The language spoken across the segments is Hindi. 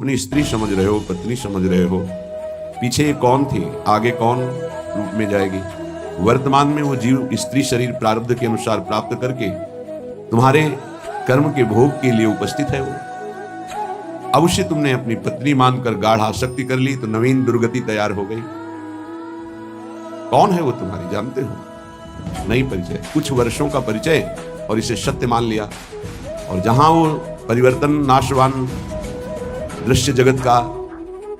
अपनी स्त्री समझ रहे हो, पत्नी समझ रहे हो, पीछे ये कौन थी, आगे कौन रूप में जाएगी। वर्तमान में वो जीव स्त्री शरीर प्रारब्ध के अनुसार प्राप्त करके तुम्हारे कर्म के भोग के लिए उपस्थित है। वो अवश्य तुमने अपनी पत्नी मानकर गाढ़ आसक्ति कर ली तो नवीन दुर्गति तैयार हो गई। कौन है वो तुम्हारी, जानते हो? नहीं परिचय, कुछ वर्षों का परिचय और इसे सत्य मान लिया। और जहां वो परिवर्तन नाशवान दृश्य जगत का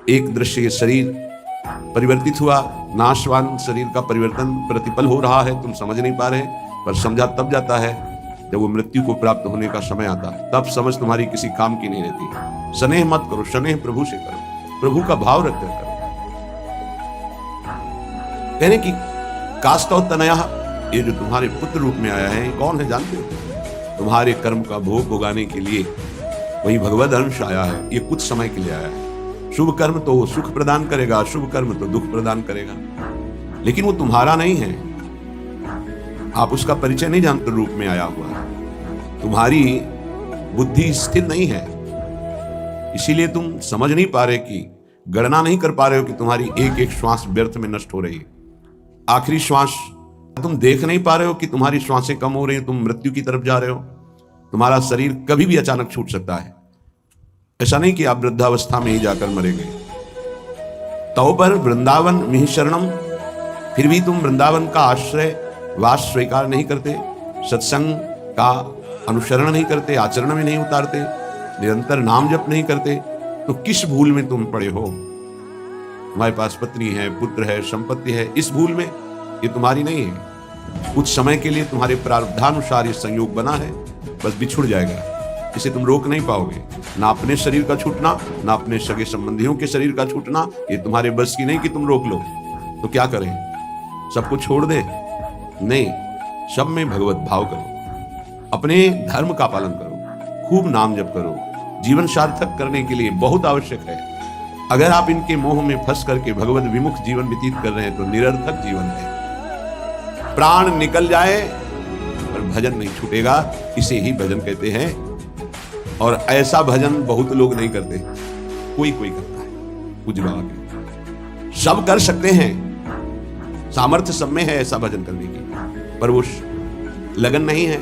एक दृश्य शरीर परिवर्तित हुआ, नाशवान शरीर का परिवर्तन प्रतिपल हो रहा है, तुम समझ नहीं पा रहे, पर समझा तब जाता है जब वो मृत्यु को प्राप्त होने का समय आता, तब समझ तुम्हारी किसी काम की नहीं रहती। स्नेह मत करो, स्नेह प्रभु से करो, प्रभु का भाव रखकर करो। कहने की कास्तव तनया, ये जो तुम्हारे पुत्र रूप में आया है कौन है जानते हो? तुम्हारे कर्म का भोग भोगाने के लिए वही भगवद अंश आया है। ये कुछ समय के लिए आया है। शुभ कर्म तो सुख प्रदान करेगा, अशुभ कर्म तो दुख प्रदान करेगा, लेकिन वो तुम्हारा नहीं है। आप उसका परिचय नहीं जानते, रूप में आया हुआ है। तुम्हारी बुद्धि स्थिर नहीं है, इसीलिए तुम समझ नहीं पा रहे कि गणना नहीं कर पा रहे हो कि तुम्हारी एक एक श्वास व्यर्थ में नष्ट हो रही है। आखिरी श्वास तुम देख नहीं पा रहे हो कि तुम्हारी श्वासें कम हो रही हैं, तुम मृत्यु की तरफ जा रहे हो। तुम्हारा शरीर कभी भी अचानक छूट सकता है। ऐसा नहीं कि आप वृद्धावस्था में ही जाकर मरेंगे। तो पर वृंदावन मिहि शरणम, फिर भी तुम वृंदावन का आश्रय वास स्वीकार नहीं करते, सत्संग का अनुसरण नहीं करते, आचरण में नहीं उतारते, निरंतर नाम जप नहीं करते, तो किस भूल में तुम पड़े हो? तुम्हारे पास पत्नी है, पुत्र है, संपत्ति है, इस भूल में, ये तुम्हारी नहीं है। कुछ समय के लिए तुम्हारे प्रारब्धानुसार ये संयोग बना है, बस बिछुड़ जाएगा। इसे तुम रोक नहीं पाओगे। ना अपने शरीर का छूटना, ना अपने सगे संबंधियों के शरीर का छूटना, ये तुम्हारे बस की नहीं कि तुम रोक लो। तो क्या करें? सबको छोड़ दे? नहीं, सब में भगवत भाव करो, अपने धर्म का पालन करो, खूब नाम जप करो। जीवन सार्थक करने के लिए बहुत आवश्यक है। अगर आप इनके मोह में फंस करके भगवत विमुख जीवन व्यतीत कर रहे हैं तो निरर्थक जीवन है। प्राण निकल जाए पर भजन नहीं छूटेगा, इसे ही भजन कहते हैं। और ऐसा भजन बहुत लोग नहीं करते, कोई कोई करता है। पूज्य बाबा के सब कर सकते हैं, सामर्थ्य सब में है ऐसा भजन करने की, पर वो लगन नहीं है,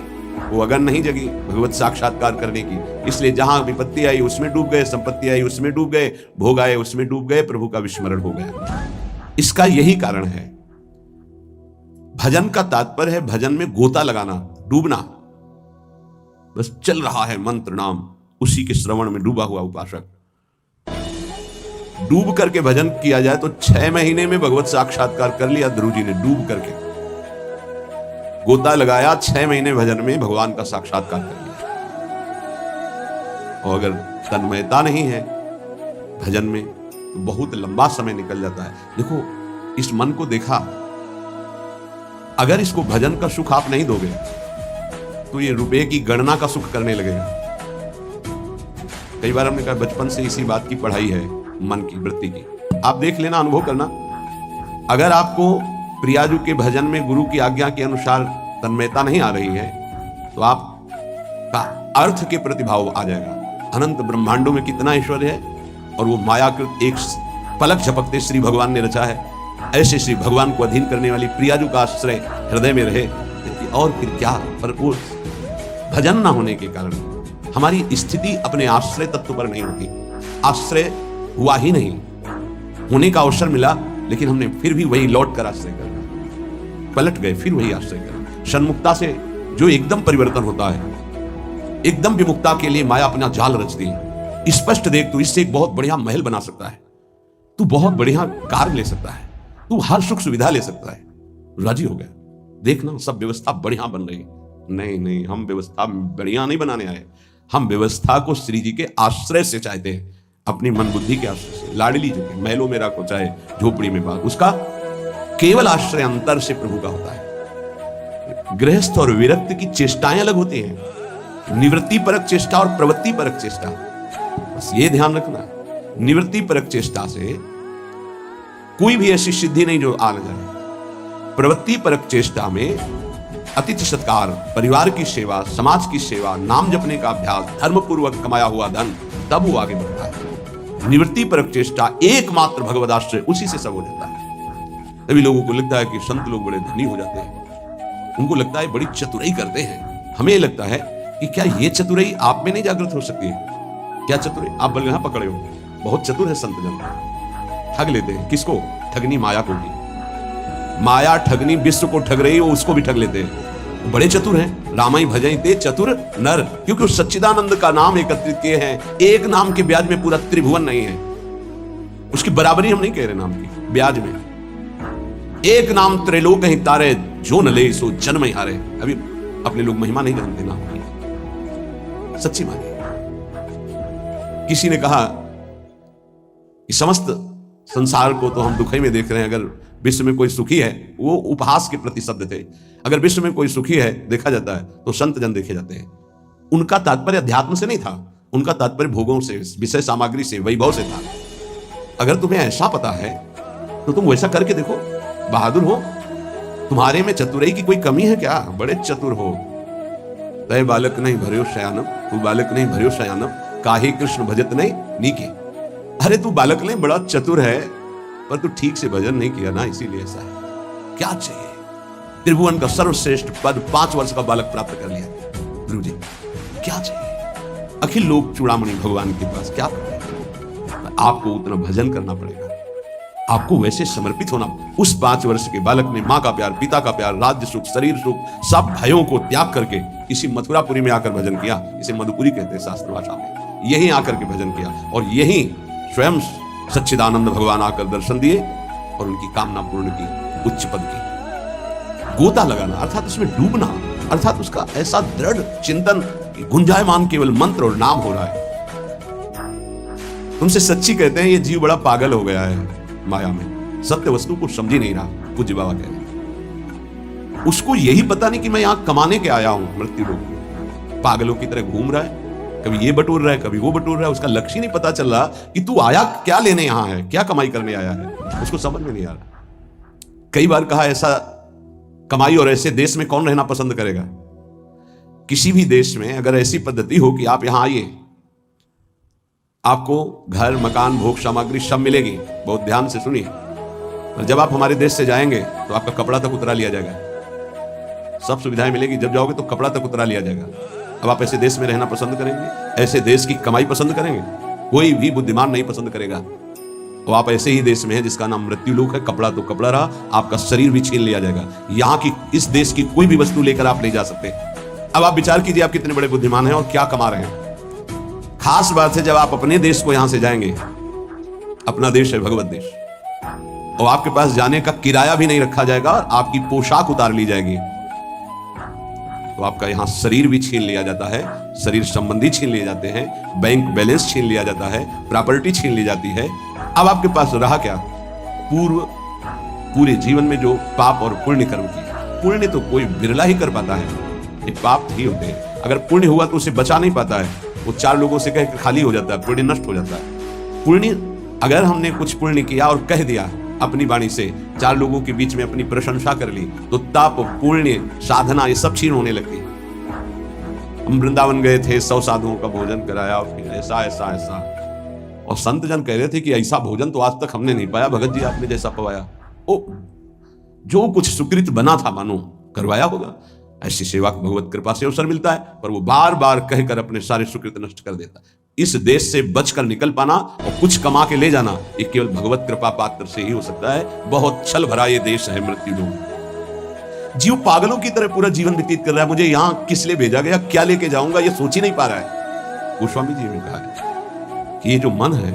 वो अगन नहीं जगी भगवत साक्षात्कार करने की। इसलिए जहां विपत्ति आई उसमें डूब गए, संपत्ति आई उसमें डूब गए, भोग आए उसमें डूब गए, प्रभु का विस्मरण हो गया। इसका यही कारण है। भजन का तात्पर्य है भजन में गोता लगाना, डूबना। बस चल रहा है मंत्र नाम, उसी के श्रवण में डूबा हुआ उपासक। डूब करके भजन किया जाए तो 6 महीने में भगवत साक्षात्कार कर लिया ध्रुव जी ने। डूब करके गोता लगाया, 6 महीने भजन में भगवान का साक्षात्कार कर लिया। और अगर तन्मयता नहीं है भजन में तो बहुत लंबा समय निकल जाता है। देखो, इस मन को देखा, अगर इसको भजन का सुख आप नहीं दोगे तो ये रुपए की गणना का सुख करने लगेगा। कई बार हमने कहा बचपन से इसी बात की पढ़ाई है, मन की वृत्ति की। आप देख लेना, अनुभव करना। अगर आपको प्रियाजू के भजन में गुरु की आज्ञा के अनुसार तन्मयता नहीं आ रही है तो आपका अर्थ के प्रतिभाव आ जाएगा। अनंत ब्रह्मांडों में कितना ऐश्वर्य है और वो मायाकृत एक पलक झपकते श्री भगवान ने रचा है। ऐसे श्री भगवान को अधीन करने वाली प्रियाजू का आश्रय हृदय में रहे और फिर क्या। पर वो भजन ना होने के कारण हमारी स्थिति अपने आश्रय तत्व पर नहीं होती। आश्रय हुआ ही नहीं, होने का अवसर मिला लेकिन हमने फिर भी वही लौट कर आश्रय कर, पलट गए, फिर वही आश्रय कर। सन्मुक्ता से जो एकदम परिवर्तन होता है, एकदम विमुक्ता के लिए माया अपना जाल रचती है। स्पष्ट देख, तू इससे एक बहुत बढ़िया महल बना सकता है, तू बहुत बढ़िया कार ले सकता है, तू हर सुख सुविधा ले सकता है। राजी हो गया, देखना सब व्यवस्था बढ़िया बन रही। नहीं नहीं, हम व्यवस्था बढ़िया नहीं बनाने आए, हम व्यवस्था को श्री जी के आश्रय से चाहते हैं, अपनी मन बुद्धि के आश्रय से। लाडली जी के महलों में रखो चाहे झोपड़ी में बाग, उसका केवल आश्रय अंतर से प्रभु का होता है। गृहस्थ और विरक्त की चेष्टाएं अलग होती हैं, निवृत्ति परक चेष्टा और प्रवृत्ति परक चेष्टा। बस ये ध्यान रखना, निवृत्ति परक चेष्टा से कोई भी ऐसी सिद्धि नहीं जो आ न जाए। प्रवृत्ति परक चेष्टा में अतिथि सत्कार, परिवार की सेवा, समाज की सेवा, नाम जपने का अभ्यास, धर्म पूर्वक कमाया हुआ धन, तब वो आगे बढ़ता है। निवृत्ति परक चेष्टा, एकमात्र भगवदाश्रय, उसी से सब हो जाता है। तभी लोगों को लगता है कि संत लोग बड़े धनी हो जाते हैं, उनको लगता है बड़ी चतुराई करते हैं। हमें लगता है कि क्या ये चतुराई आप में नहीं जागृत हो सकती है? क्या चतुराई? आप बल यहां पकड़े हो, बहुत चतुर है संत जन, ठग लेते हैं। किसको? ठगनी माया को भी। माया ठगनी विश्व को ठग रही हो, उसको भी ठग लेते हैं। बड़े चतुर हैं। रामाई भजई ते चतुर नर, क्योंकि उस सच्चिदानंद का नाम एकत्रित किए हैं। एक नाम के ब्याज में पूरा त्रिभुवन नहीं है, उसकी बराबरी हम नहीं कह रहे नाम की ब्याज में। एक नाम त्रैलोक ही तारे, जो न ले सो जन्म ही हारे। अभी अपने लोग महिमा नहीं जानते नाम की, सच्ची मानिए। किसी ने कहा कि समस्त संसार को तो हम दुखी में देख रहे हैं, अगर विश्व में कोई सुखी है, वो उपहास के प्रति शब्द थे, अगर विश्व में कोई सुखी है देखा जाता है तो संत जन देखे जाते हैं। उनका तात्पर्य अध्यात्म से नहीं था, उनका तात्पर्य भोगों से, विषय सामग्री से, वैभव से था। अगर तुम्हें ऐसा पता है तो तुम वैसा करके देखो, बहादुर हो। तुम्हारे में चतुराई की कोई कमी है क्या? बड़े चतुर हो। तय बालक नहीं भर्यो शयानम, तू बालक नहीं भर्यो शयानम, काहे कृष्ण भजत नहीं नीके। अरे तू बालक नहीं, बड़ा चतुर है, पर तू ठीक से भजन नहीं किया ना, इसीलिए ऐसा है। क्या चाहिए? त्रिभुवन का सर्वश्रेष्ठ पद 5 वर्ष का बालक प्राप्त कर लिया। गुरु जी क्या चाहिए? अखिल लोक चूड़ामणि भगवान के पास क्या करें? आपको उतना भजन करना पड़ेगा, आपको वैसे समर्पित होना। उस 5 वर्ष के बालक ने मां का प्यार, पिता का प्यार, राज्य सुख, शरीर सुख, सब भयों को त्याग करके इसी मथुरापुरी में आकर भजन किया। इसे मधुपुरी कहते हैं शास्त्र भाषा में। यहीं आकर के भजन किया और यहीं स्वयं सच्चिदानंद भगवान आकर दर्शन दिए और उनकी कामना पूर्ण की, उच्च पद की। गोता लगाना अर्थात उसमें डूबना, अर्थात उसका ऐसा दृढ़ चिंतन कि गुंजायमान केवल मंत्र और नाम हो रहा है। तुमसे सच्ची कहते हैं ये जीव बड़ा पागल हो गया है माया में, सत्य वस्तु को समझ ही नहीं रहा। पूज्य बाबा कह रहे, उसको यही पता नहीं कि मैं यहां कमाने के आया हूं। मृत्यु लोग पागलों की तरह घूम रहा है, कभी ये बटोर रहा है, कभी वो बटोर रहा है। उसका लक्ष्य ही नहीं पता चल रहा कि तू आया क्या लेने यहां है, क्या कमाई करने आया है, उसको समझ में नहीं आ रहा। कई बार कहा ऐसा कमाई और ऐसे देश में कौन रहना पसंद करेगा? किसी भी देश में अगर ऐसी पद्धति हो कि आप यहां आइए, आपको घर, मकान, भोग सामग्री सब मिलेगी, बहुत ध्यान से सुनिए, और जब आप हमारे देश से जाएंगे तो आपका कपड़ा तक उतरा लिया जाएगा, सब सुविधाएं मिलेगी। जब जाओगे तो कपड़ा तक उतरा लिया जाएगा। अब आप ऐसे देश में रहना पसंद करेंगे? ऐसे देश की कमाई पसंद करेंगे? कोई भी बुद्धिमान नहीं पसंद करेगा। और आप ऐसे ही देश में हैं जिसका नाम मृत्यु लोक है। कपड़ा तो कपड़ा रहा, आपका शरीर भी छीन लिया जाएगा। यहाँ की, इस देश की कोई भी वस्तु लेकर आप नहीं जा सकते। अब आप विचार कीजिए आप कितने बड़े बुद्धिमान हैं और क्या कमा रहे हैं। खास बात है जब आप अपने देश को यहां से जाएंगे, अपना देश है भगवत देश, और आपके पास जाने का किराया भी नहीं रखा जाएगा और आपकी पोशाक उतार ली जाएगी, तो आपका यहां शरीर भी छीन लिया जाता है, शरीर संबंधी छीन लिए जाते हैं, बैंक बैलेंस छीन लिया जाता है, प्रॉपर्टी छीन ली जाती है। अब आपके पास रहा क्या? पूरे जीवन में जो पाप और पुण्य कर्म किए। पुण्य तो कोई बिरला ही कर पाता है, ये पाप ही होते हैं। अगर पुण्य हुआ तो उसे बचा नहीं पाता है, वो 4 लोगों से कह खाली हो जाता है, पुण्य नष्ट हो जाता है। पुण्य, अगर हमने कुछ पुण्य किया और कह दिया अपनी वाणी से, 4 लोगों के बीच में अपनी प्रशंसा कर ली, तो ताप, पुण्य, साधना ये सब छीन होने लगती। हम वृंदावन गए थे, 100 साधुओं का भोजन कराया और फिर ऐसा ऐसा ऐसा, और संत जन कह रहे थे कि ऐसा भोजन तो आज तक हमने नहीं पाया भगत जी, आपने जैसा पवाया। ओ, जो कुछ सुकृत बना था मानो करवाया होगा। ऐसी सेवा को भगवत कृपा से अवसर मिलता है, पर वो बार बार कहकर अपने सारे सुकृत नष्ट कर देता है। इस देश से बचकर निकल पाना और कुछ कमा के ले जाना, ये केवल भगवत कृपा पात्र से ही हो सकता है। बहुत छल भरा ये देश है मृत्यु लोक। जीव पागलों की तरह पूरा जीवन व्यतीत कर रहा है। मुझे यहां किस लिए भेजा गया, क्या लेके जाऊंगा, ये सोच ही नहीं पा रहा है। गोस्वामी जी ने कहा है कि ये जो मन है,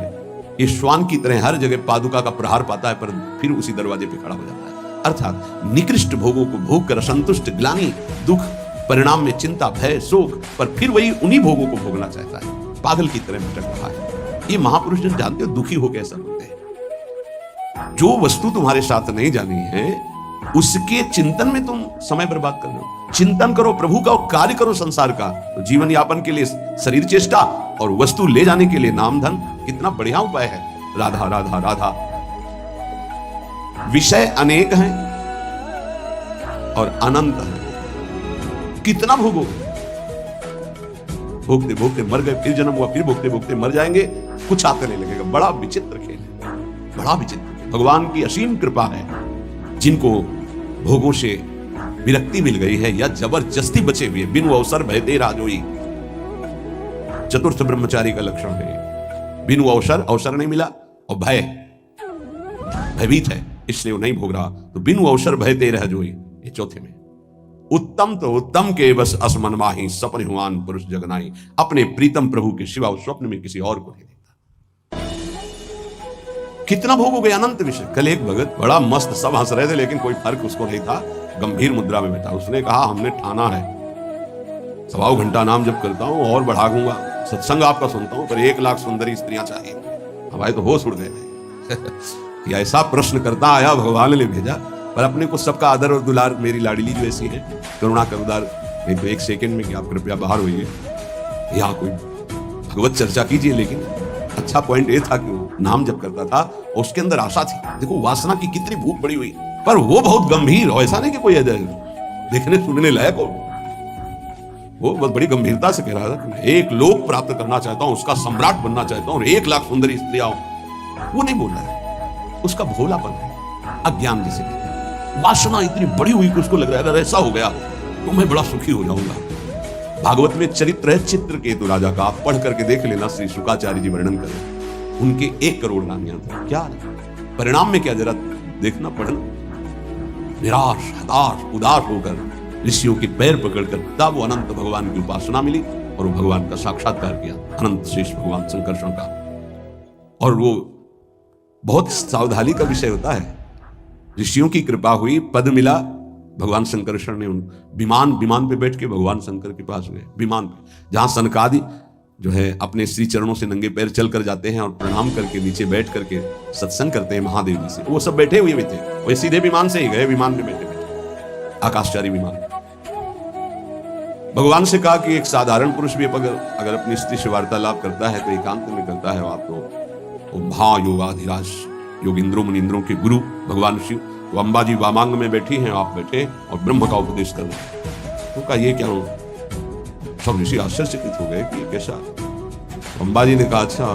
ये श्वान की तरह हर जगह पादुका का प्रहार पाता है, पर फिर उसी दरवाजे पे खड़ा हो जाता है। अर्थात निकृष्ट भोगों को भोग कर असंतुष्ट, ग्लानि, दुख, परिणाम में चिंता, भय, शोक, पर फिर वही उन्हीं भोगों को भोगना चाहता है। पागल की तरह भटक रहा है। ये महापुरुष जन जानते हो दुखी हो कैसा होते हैं। जो वस्तु तुम्हारे साथ नहीं जानी है उसके चिंतन में तुम समय बर्बाद कर रहे हो। चिंतन करो प्रभु का और कार्य करो संसार का, तो जीवन यापन के लिए शरीर चेष्टा और वस्तु ले जाने के लिए नाम धन, कितना बढ़िया उपाय है। राधा राधा राधा। विषय अनेक हैं और अनंत हैं, कितना भोगोगे। भोगते भोगते मर गए, फिर जन्म हुआ, फिर भोगते भोगते मर जाएंगे, कुछ आते नहीं लगेगा। बड़ा विचित्र खेल है, बड़ा विचित्र खेल। भगवान की असीम कृपा है, जिनको भोगों से विरक्ति मिल गई है या जबरदस्ती बचे हुए, बिनु अवसर भयते राजोई, चतुर्थ ब्रह्मचारी का लक्षण है। बिनु अवसर नहीं मिला, और भयभीत है, इसलिए वो नहीं भोग रहा। तो बिनु अवसर भयते रह जोई, ये चौथे में। उत्तम तो उत्तम के बस असमन माही, सपन हुआन पुरुष जगनाई। अपने प्रीतम प्रभु के सिवा उस स्वप्न में किसी और को नहीं देखता। कितना भोगोगे, अनंत विषय। कल एक भगत बड़ा मस्त, सब हंस रहे थे लेकिन कोई फर्क उसको नहीं था, गंभीर मुद्रा में बैठा। उसने कहा हमने ठाना है 1.25 घंटा नाम जब करता हूं और बढ़ा दूंगा, सत्संग आपका सुनता हूं, पर 1 लाख सुंदरी स्त्रियां चाहिए। हमारे तो होश उड़ गए। ऐसा प्रश्न करता आया, भगवान ने भेजा। पर अपने को सबका आदर और दुलार, मेरी लाडली जो ऐसी है, करुणा करुदार, नहीं तो 1 सेकंड में कि आप कृपया बाहर होइए, यहाँ कोई भगवत चर्चा कीजिए। लेकिन अच्छा पॉइंट ये था कि वो नाम जब करता था और उसके अंदर आशा थी। देखो वासना की कितनी भूख बड़ी हुई, पर वो बहुत गंभीर, और ऐसा नहीं कि कोई देखने सुनने लायक हो। वो बहुत बड़ी गंभीरता से कह रहा था कि मैं 1 लोक प्राप्त करना चाहता हूं, उसका सम्राट बनना चाहता हूं, और 1 लाख सुंदरी स्त्रियां हो। वो नहीं बोल रहा है, उसका भोलापन है, अज्ञान जिसे कहते हैं। वासना इतनी बड़ी हुई कि उसको लग रहा है अगर ऐसा हो गया तो मैं बड़ा सुखी हो जाऊंगा। भागवत में चरित्र है चित्रकेतु राजा का, आप पढ़ करके देख लेना, श्री शुकाचार्य जी वर्णन करें। उनके 1 करोड़ रानियां थी। क्या परिणाम में क्या, जरा देखना, पढ़ना। निराश, हताश, उदास होकर ऋषियों के पैर पकड़कर तब वो अनंत भगवान की उपासना मिली और वो भगवान का साक्षात्कार किया, अनंत शेष भगवान संकर्षण का। और वो बहुत सावधानी का विषय होता है। ऋषियों की कृपा हुई, पद मिला, भगवान संकर्षण ने विमान पे बैठ के भगवान शंकर के पास गए। विमान पे, जहां सनकादि जो है अपने श्री चरणों से नंगे पैर चल कर जाते हैं और प्रणाम करके नीचे बैठ करके सत्संग करते हैं महादेव जी से, वो सब बैठे हुए भी थे। वो सीधे विमान से ही गए, विमान में बैठे बैठे, आकाशचारी विमान। भगवान से कहा कि एक साधारण पुरुष भी अगर अपनी स्त्री से वार्तालाप करता है तो एकांत में करता है, आप तो महायोगाधिराज योगिंद्रों मुनिंद्रों के गुरु भगवान शिव, वो अंबाजी वामांग में बैठी हैं, आप बैठे और ब्रह्म का उपदेश कर रहे हैं। तो कहा ये क्या हो? सब ऋषि आश्चर्यचकित हो गए कि ये कैसा। अंबाजी ने कहा अच्छा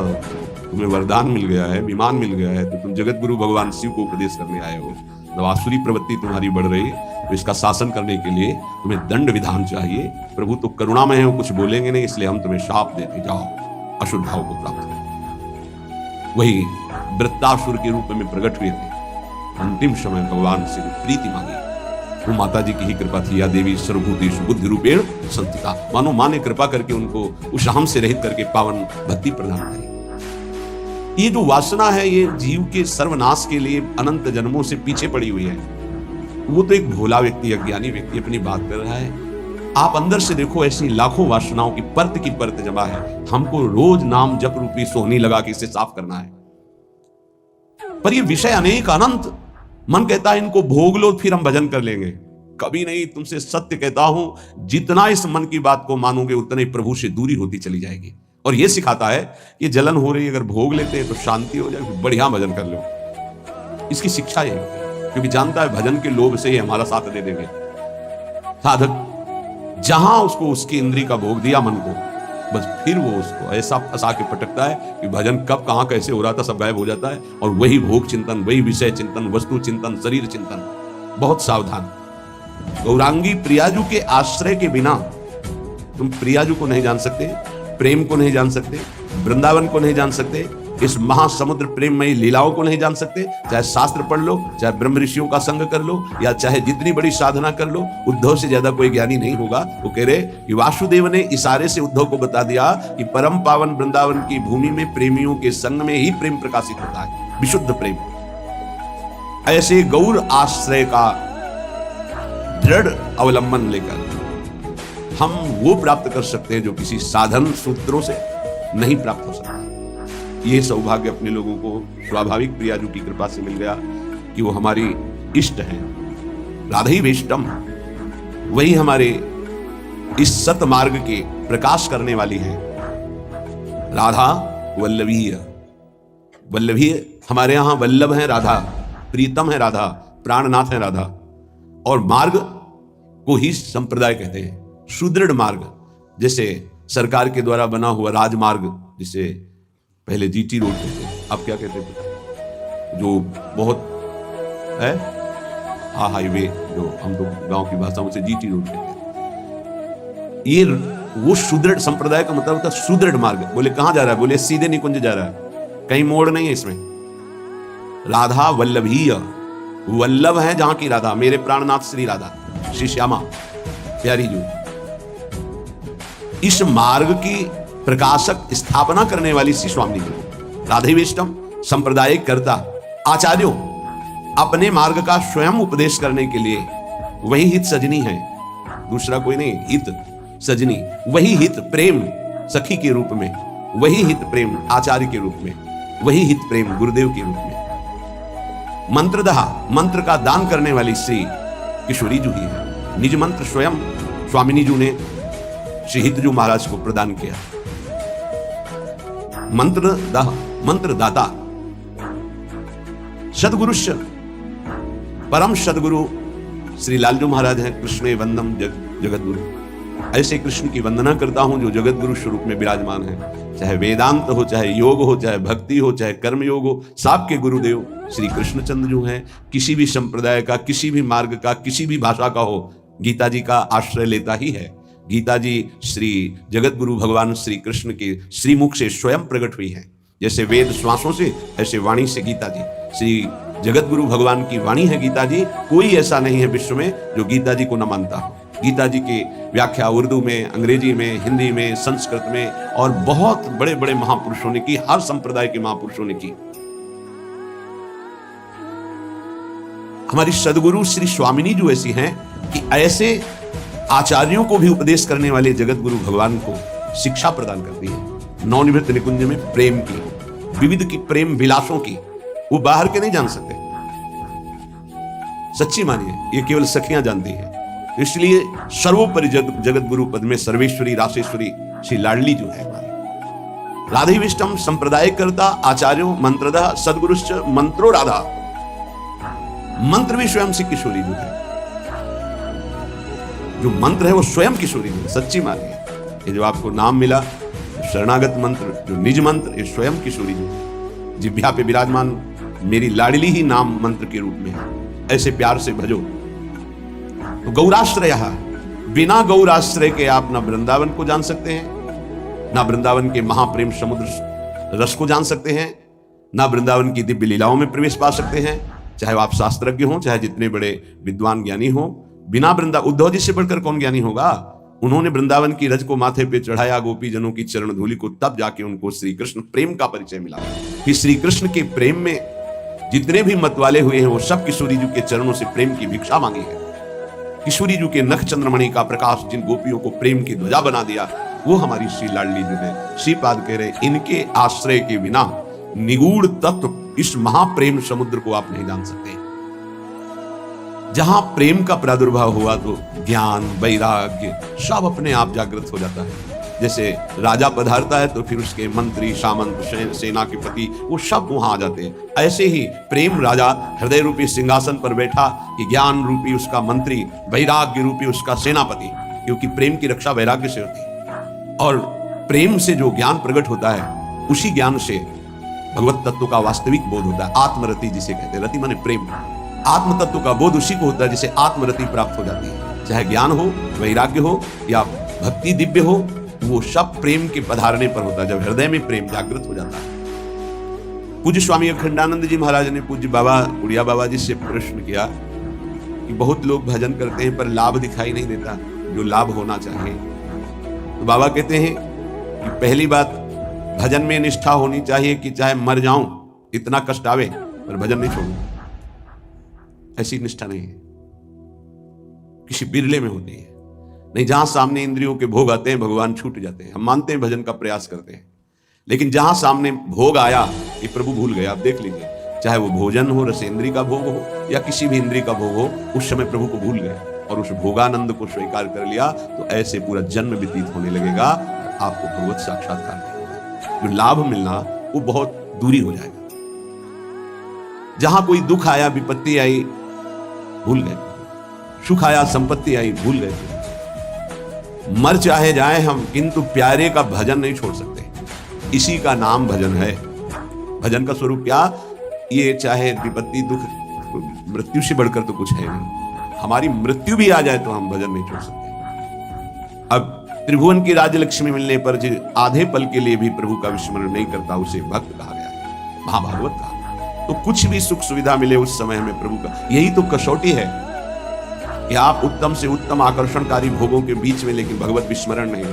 तुम्हें वरदान मिल गया है, विमान मिल गया है, तो तुम जगत गुरु भगवान शिव को उपदेश करने आए हो। जब आसुरी प्रवृत्ति तुम्हारी बढ़ रही है तो इसका शासन करने के लिए तुम्हें दंड विधान चाहिए। प्रभु तो करुणामय है, वो कुछ बोलेंगे नहीं, इसलिए हम तुम्हें शाप देते, जाओ अशुद्ध भाव को प्राप्त करो। वही वृत्तासुर के रूप में प्रकट हुए थे। अंतिम समय भगवान से प्रीति मांगी, वो माता जी की ही कृपा थी। या देवी सर्वभूतेषु बुद्धि रूपेण संस्थिता, मानो मां ने कृपा करके उनको उस अहम से रहित करके पावन भक्ति प्रदान करी। ये जो वासना है ये जीव के सर्वनाश के लिए अनंत जन्मों से पीछे पड़ी हुई है। वो तो एक भोला व्यक्ति, अज्ञानी व्यक्ति अपनी बात कर रहा है। आप अंदर से देखो, ऐसी लाखों वासनाओं की परत जमा है। हमको रोज नाम जप रूपी सोहनी लगा के इसे साफ करना है। पर ये विषय अनेक अनंत, मन कहता है इनको भोग लो फिर हम भजन कर लेंगे। कभी नहीं, तुमसे सत्य कहता हूं, जितना इस मन की बात को मानोगे उतना ही प्रभु से दूरी होती चली जाएगी। और ये सिखाता है कि जलन हो रही, अगर भोग लेते हैं तो शांति हो जाए, बढ़िया भजन कर लो। इसकी शिक्षा ये, क्योंकि जानता है भजन के लोभ से ही हमारा साथ दे देंगे। साधक जहां उसको उसकी इंद्री का भोग दिया मन को, बस फिर वो उसको ऐसा फंसा के पटकता है कि भजन कब कहां कैसे हो रहा था सब गायब हो जाता है। और वही भोग चिंतन, वही विषय चिंतन, वस्तु चिंतन, शरीर चिंतन। बहुत सावधान। गौरांगी प्रियाजू के आश्रय के बिना तुम प्रियाजू को नहीं जान सकते, प्रेम को नहीं जान सकते, वृंदावन को नहीं जान सकते, इस महासमुद्र प्रेममयी लीलाओं को नहीं जान सकते। चाहे शास्त्र पढ़ लो, चाहे ब्रह्म ऋषियों का संग कर लो, या चाहे जितनी बड़ी साधना कर लो, उद्धव से ज्यादा कोई ज्ञानी नहीं होगा। वो कह रहे कि वासुदेव ने इशारे से उद्धव को बता दिया कि परम पावन वृंदावन की भूमि में प्रेमियों के संग में ही प्रेम प्रकाशित होता है, विशुद्ध प्रेम। ऐसे गौर आश्रय का दृढ़ अवलंबन लेकर हम वो प्राप्त कर सकते हैं जो किसी साधन सूत्रों से नहीं प्राप्त हो सकता। ये सौभाग्य अपने लोगों को स्वाभाविक प्रियाजू की कृपा से मिल गया कि वो हमारी इष्ट हैं। राधे वेष्टम, वही हमारे इस सत मार्ग के प्रकाश करने वाली है। राधा वल्लभीय, वल्लभीय हमारे यहां वल्लभ है राधा, प्रीतम है राधा, प्राणनाथ है राधा। और मार्ग को ही संप्रदाय कहते हैं, सुदृढ़ मार्ग। जैसे सरकार के द्वारा बना हुआ राजमार्ग, जिसे पहले जीटी रोड कहते थे, अब क्या कहते थे? जो बहुत है हाईवे, जो हम तो गांव की भाषा में जीटी रोड कहते हैं। ये वो सुदृढ़ संप्रदाय का मतलब होता है सुदृढ़ मार्ग। बोले कहां जा रहा है? बोले सीधे निकुंज जा रहा है, कहीं मोड़ नहीं है इसमें। राधा वल्लभीय, वल्लभ है जहां की राधा, मेरे प्राणनाथ श्री राधा, श्री श्यामा प्यारी जो इस मार्ग की प्रकाशक स्थापना करने वाली श्री स्वामी जी, राधेवेष्टम संप्रदाय कर्ता आचार्यों, अपने मार्ग का स्वयं उपदेश करने के लिए वही हित सजनी है, दूसरा कोई नहीं। हित सजनी, वही हित प्रेम सखी के रूप में, वही हित प्रेम आचार्य के रूप में, वही हित प्रेम गुरुदेव के रूप में। मंत्रदहा, मंत्र का दान करने वाली श्री किशोरी जी ही है। निज मंत्र स्वयं स्वामिनी जी ने श्री हितजू महाराज को प्रदान किया। मंत्र दाता सदगुरुश्च, परम सदगुरु श्री लालजू महाराज हैं। कृष्णे वंदम जगत गुरु, ऐसे कृष्ण की वंदना करता हूं जो जगत गुरु स्वरूप में विराजमान है। चाहे वेदांत हो, चाहे योग हो, चाहे भक्ति हो, चाहे कर्म योग हो, सबके गुरुदेव श्री कृष्णचंद्र जो हैं। किसी भी संप्रदाय का, किसी भी मार्ग का, किसी भी भाषा का हो, गीता जी का आश्रय लेता ही है। गीता जी श्री जगत गुरु भगवान श्री कृष्ण के श्रीमुख से स्वयं प्रकट हुई है। जैसे वेद श्वासों से, ऐसे वाणी से गीता जी श्री जगत गुरु भगवान की वाणी है गीता जी। कोई ऐसा नहीं है विश्व में जो गीता जी को न मानता हो। गीता जी की व्याख्या उर्दू में, अंग्रेजी में, हिंदी में, संस्कृत में और बहुत बड़े बड़े महापुरुषों ने की, हर संप्रदाय के महापुरुषों ने की। हमारी सदगुरु श्री स्वामिनी जो ऐसी हैं कि ऐसे आचार्यों को भी उपदेश करने वाले जगत गुरु भगवान को शिक्षा प्रदान करती है। नवनिवृत्त निकुंज में प्रेम की, विविध की प्रेम विलासों की, वो बाहर के नहीं जान सकते। सच्ची मानिए, ये केवल सखियां जानती है। इसलिए सर्वोपरि जगत गुरु पद में सर्वेश्वरी रासेश्वरी श्री लाडली जो है हमारी। राधेविष्टम संप्रदाय करता आचार्यों मंत्रदा सदगुरुश्च मंत्रो राधा, मंत्र भी स्वयं श्री किशोरी जो है। जो मंत्र है वो स्वयं किशोरी जी। सच्ची मानिए, ये जो आपको नाम मिला शरणागत मंत्र, जो निज मंत्र, ये स्वयं किशोरी जी। जिह्वा पे विराजमान मेरी लाडली ही नाम मंत्र के रूप में है। ऐसे प्यार से भजो। तो गौराश्रय, बिना गौराश्रय के आप ना वृंदावन को जान सकते हैं, ना वृंदावन के महाप्रेम समुद्र रस को जान सकते हैं, ना वृंदावन की दिव्य लीलाओं में प्रवेश पा सकते हैं। चाहे आप शास्त्रज्ञ हो, चाहे जितने बड़े विद्वान ज्ञानी हो, बिना उद्धव जी से बढ़कर कौन ज्ञानी होगा? उन्होंने वृंदावन की रज को माथे पे चढ़ाया, गोपी जनों की चरण धूलि को, तब जाके उनको श्री कृष्ण प्रेम का परिचय मिला। कि श्री कृष्ण के प्रेम में जितने भी मतवाले हुए हैं वो सब किशोरी जी के चरणों से प्रेम की भिक्षा मांगी है। किशोरी जी के नख चंद्रमणि का प्रकाश जिन गोपियों को प्रेम की ध्वजा बना दिया, वो हमारी श्री लाडली जी है। श्रीपाद कह रहे, इनके आश्रय के बिना निगूढ़ तत्व इस महाप्रेम समुद्र को आप नहीं जान सकते। जहां प्रेम का प्रादुर्भाव हुआ तो ज्ञान, वैराग्य सब अपने आप जागृत हो जाता है। जैसे राजा पधारता है तो फिर उसके मंत्री, सामंत, सेना के पति, वो सब वहां आ जाते हैं। ऐसे ही प्रेम राजा हृदय रूपी सिंहासन पर बैठा कि ज्ञान रूपी उसका मंत्री, वैराग्य रूपी उसका सेनापति, क्योंकि प्रेम की रक्षा वैराग्य से होती है। और प्रेम से जो ज्ञान प्रकट होता है, उसी ज्ञान से भगवत तत्व का वास्तविक बोध होता है। आत्मरति जिसे कहते हैं, रति माने प्रेम। आत्म तत्व का बोध उसी को होता है जिसे आत्मरति प्राप्त हो जाती है। चाहे ज्ञान हो, वैराग्य हो या भक्ति दिव्य हो, वो सब प्रेम के पधारने पर होता है, जब हृदय में प्रेम जागृत हो जाता है। पूज्य स्वामी अखंडानंद जी महाराज ने पूज्य बाबा उड़िया बाबा जी से प्रश्न किया कि बहुत लोग भजन करते हैं पर लाभ दिखाई नहीं देता जो लाभ होना चाहिए। तो बाबा कहते हैं कि पहली बात, भजन में निष्ठा होनी चाहिए कि चाहे मर जाऊं, इतना कष्ट आवे, पर भजन नहीं छोड़ूंगा। ऐसी निष्ठा नहीं है, किसी बिरले में होती है। नहीं, जहां सामने इंद्रियों के भोग आते हैं भगवान छूट जाते हैं। हम मानते हैं, भजन का प्रयास करते हैं, लेकिन जहां सामने भोग आया ये प्रभु भूल गए। आप देख लीजिए, चाहे वो भोजन हो, रसेंद्री का भोग हो या किसी भी इंद्री का भोग हो, उस समय प्रभु को भूल गए और उस भोगानंद को स्वीकार कर लिया, तो ऐसे पूरा जन्म व्यतीत होने लगेगा, आपको भगवत साक्षात्कार नहीं होगा। जो लाभ मिलना वो बहुत दूरी हो जाएगा। जहां कोई दुख आया, विपत्ति आई, भूल गए। सुख आया, संपत्ति आई, भूल गए। मर चाहे जाए हम, किंतु प्यारे का भजन नहीं छोड़ सकते। इसी का नाम भजन है। भजन का स्वरूप क्या, ये चाहे विपत्ति दुख मृत्यु से बढ़कर तो कुछ है नहीं। हमारी मृत्यु भी आ जाए तो हम भजन नहीं छोड़ सकते। अब त्रिभुवन की राज्य लक्ष्मी मिलने पर जो आधे पल के लिए भी प्रभु का विस्मरण नहीं करता उसे भक्त कहा गया है, महाभागवत कहा। तो कुछ भी सुख सुविधा मिले उस समय हमें प्रभु का, यही तो कसौटी है कि आप उत्तम से उत्तम आकर्षणकारी भोगों के बीच में लेकिन भगवत विस्मरण नहीं।